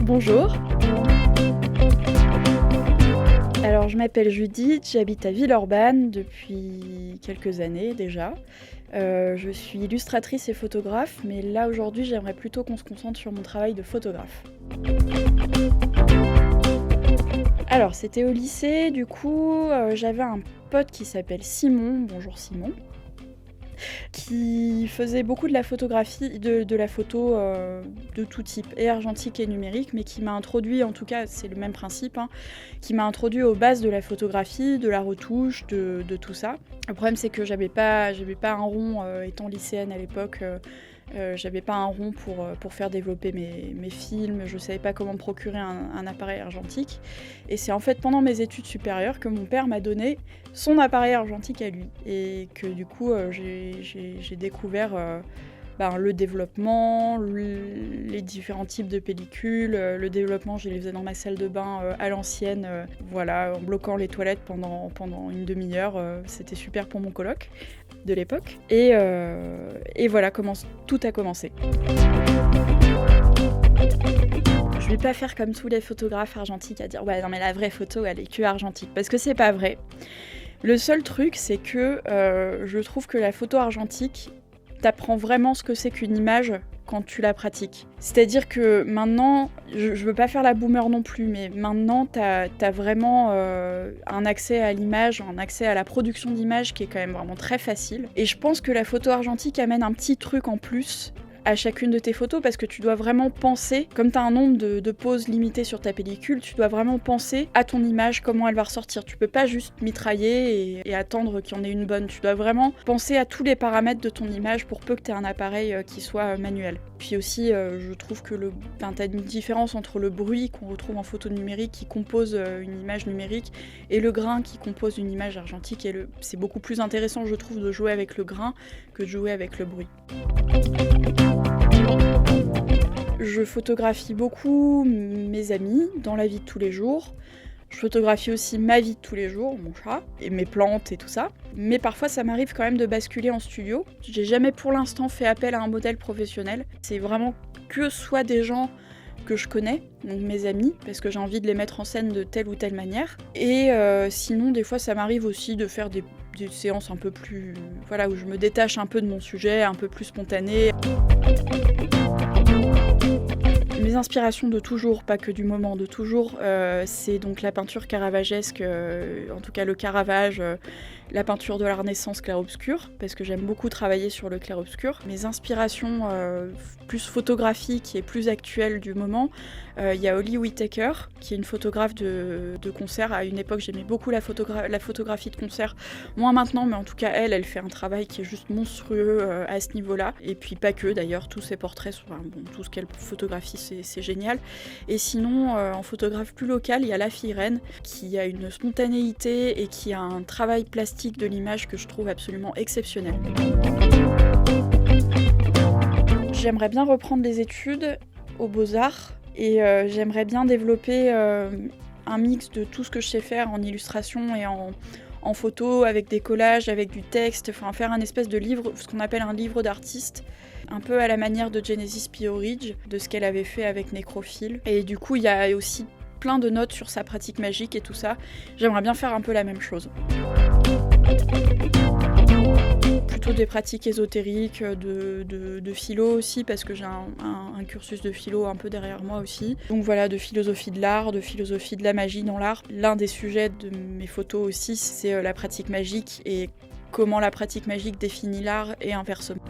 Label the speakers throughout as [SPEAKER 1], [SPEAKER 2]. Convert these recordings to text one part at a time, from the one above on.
[SPEAKER 1] Bonjour. Alors je m'appelle Judith, j'habite à Villeurbanne depuis quelques années déjà. Je suis illustratrice et photographe, mais là aujourd'hui j'aimerais plutôt qu'on se concentre sur mon travail de photographe. Alors c'était au lycée, du coup j'avais un pote qui s'appelle Simon, bonjour Simon, qui faisait beaucoup de la photographie, de la photo de tout type, et argentique et numérique, mais qui m'a introduit, en tout cas c'est le même principe, qui m'a introduit aux bases de la photographie, de la retouche, de tout ça. Le problème c'est que j'avais pas un rond, étant lycéenne à l'époque, j'avais pas un rond pour faire développer mes films, je savais pas comment me procurer un appareil argentique. Et c'est en fait pendant mes études supérieures que mon père m'a donné son appareil argentique à lui. Et que du coup j'ai découvert le développement, les différents types de pellicules. Le développement, je les faisais dans ma salle de bain à l'ancienne, en bloquant les toilettes pendant une demi-heure. C'était super pour mon coloc de l'époque. Et voilà comment tout a commencé. Je vais pas faire comme tous les photographes argentiques à dire ouais non mais la vraie photo elle est que argentique, parce que c'est pas vrai. Le seul truc c'est que je trouve que la photo argentique t'apprends vraiment ce que c'est qu'une image quand tu la pratiques. C'est-à-dire que maintenant, je veux pas faire la boomer non plus, mais maintenant t'as vraiment un accès à l'image, un accès à la production d'images qui est quand même vraiment très facile. Et je pense que la photo argentique amène un petit truc en plus à chacune de tes photos, parce que tu dois vraiment penser, comme tu as un nombre de poses limité sur ta pellicule, tu dois vraiment penser à ton image, comment elle va ressortir. Tu peux pas juste mitrailler et attendre qu'il y en ait une bonne. Tu dois vraiment penser à tous les paramètres de ton image pour peu que tu aies un appareil qui soit manuel. Puis aussi, je trouve que t'as une différence entre le bruit qu'on retrouve en photo numérique qui compose une image numérique et le grain qui compose une image argentique. Et c'est beaucoup plus intéressant, je trouve, de jouer avec le grain que de jouer avec le bruit. Je photographie beaucoup mes amis dans la vie de tous les jours. Je photographie aussi ma vie de tous les jours, mon chat, et mes plantes et tout ça. Mais parfois ça m'arrive quand même de basculer en studio. J'ai jamais pour l'instant fait appel à un modèle professionnel. C'est vraiment que soit des gens que je connais, donc mes amis, parce que j'ai envie de les mettre en scène de telle ou telle manière. Et sinon, des fois ça m'arrive aussi de faire des séances un peu plus... où je me détache un peu de mon sujet, un peu plus spontané. Mes inspirations de toujours, pas que du moment, de toujours, c'est donc la peinture caravagesque, en tout cas le Caravage, la peinture de la Renaissance clair-obscur, parce que j'aime beaucoup travailler sur le clair-obscur. Mes inspirations plus photographiques et plus actuelles du moment, il y a Holly Whitaker, qui est une photographe de concert. À une époque, j'aimais beaucoup la photographie de concert, moins maintenant, mais en tout cas, elle fait un travail qui est juste monstrueux à ce niveau-là. Et puis pas que, d'ailleurs, tous ses portraits, tout ce qu'elle photographie, c'est génial. Et sinon, en photographe plus local, il y a La Fille Reine, qui a une spontanéité et qui a un travail plastique de l'image que je trouve absolument exceptionnel. J'aimerais bien reprendre les études aux Beaux-Arts et j'aimerais bien développer un mix de tout ce que je sais faire en illustration et en photo, avec des collages, avec du texte, faire un espèce de livre, ce qu'on appelle un livre d'artiste, un peu à la manière de Genesis P. Orridge, de ce qu'elle avait fait avec Nécrophile. Et du coup, il y a aussi plein de notes sur sa pratique magique et tout ça. J'aimerais bien faire un peu la même chose. Plutôt des pratiques ésotériques, de philo aussi, parce que j'ai un cursus de philo un peu derrière moi aussi. Donc voilà, de philosophie de l'art, de philosophie de la magie dans l'art. L'un des sujets de mes photos aussi, c'est la pratique magique et comment la pratique magique définit l'art et inversement.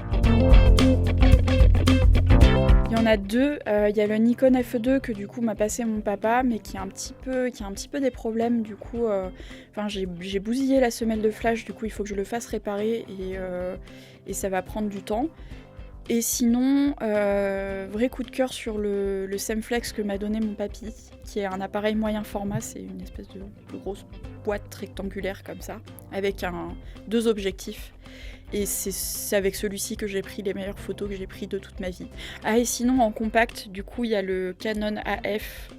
[SPEAKER 1] Il y en a deux, il y a le Nikon F2 que du coup m'a passé mon papa, mais qui a un petit peu des problèmes du coup. J'ai bousillé la semelle de flash, du coup il faut que je le fasse réparer et ça va prendre du temps. Et sinon, vrai coup de cœur sur le Semflex que m'a donné mon papy, qui est un appareil moyen format, c'est une espèce de grosse boîte rectangulaire comme ça, avec deux objectifs. Et c'est avec celui-ci que j'ai pris les meilleures photos que j'ai prises de toute ma vie. Ah, et sinon, en compact, du coup, il y a le Canon AF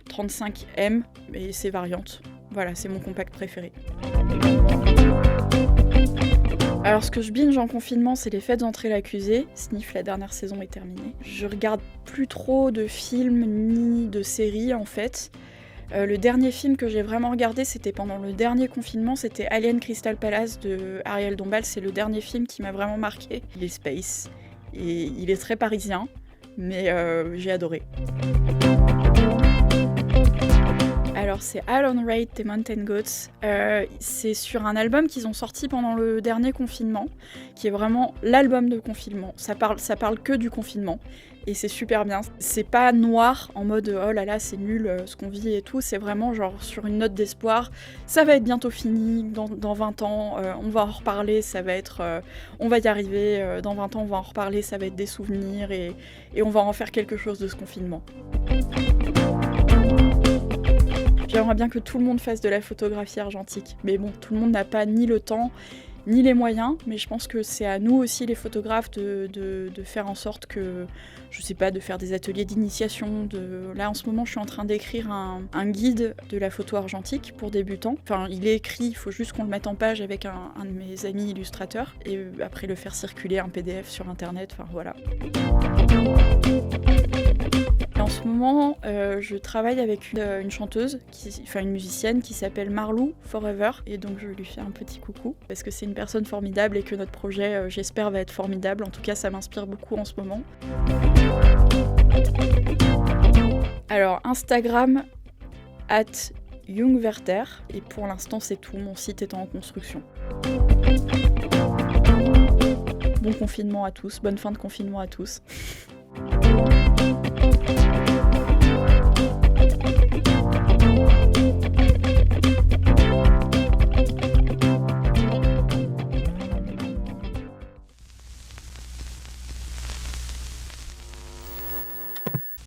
[SPEAKER 1] 35M et ses variantes. Voilà, c'est mon compact préféré. Alors ce que je binge en confinement, c'est Les Fêtes d'entrée l'accusé. Sniff, la dernière saison est terminée. Je regarde plus trop de films ni de séries en fait. Le dernier film que j'ai vraiment regardé, c'était pendant le dernier confinement, c'était Alien Crystal Palace de Ariel Dombal. C'est le dernier film qui m'a vraiment marqué. Il est space et il est très parisien, mais j'ai adoré. Alors c'est All on Raid des Mountain Goats. C'est sur un album qu'ils ont sorti pendant le dernier confinement, qui est vraiment l'album de confinement. Ça parle que du confinement. Et c'est super bien. C'est pas noir en mode oh là là c'est nul ce qu'on vit et tout. C'est vraiment genre sur une note d'espoir. Ça va être bientôt fini, dans 20 ans, on va en reparler, ça va être... on va y arriver, dans 20 ans on va en reparler, ça va être des souvenirs et on va en faire quelque chose de ce confinement. J'aimerais bien que tout le monde fasse de la photographie argentique. Mais bon, tout le monde n'a pas ni le temps, ni les moyens. Mais je pense que c'est à nous aussi, les photographes, de faire en sorte que, je sais pas, de faire des ateliers d'initiation. Là, en ce moment, je suis en train d'écrire un guide de la photo argentique pour débutants. Enfin, il est écrit, il faut juste qu'on le mette en page avec un de mes amis illustrateurs. Et après, le faire circuler, un PDF sur Internet. Enfin, voilà. En ce moment, je travaille avec une chanteuse, une musicienne qui s'appelle Marlou Forever. Et donc je lui fais un petit coucou, parce que c'est une personne formidable et que notre projet, j'espère, va être formidable. En tout cas, ça m'inspire beaucoup en ce moment. Alors, Instagram, @jungwerther. Et pour l'instant, c'est tout. Mon site est en construction. Bon confinement à tous. Bonne fin de confinement à tous.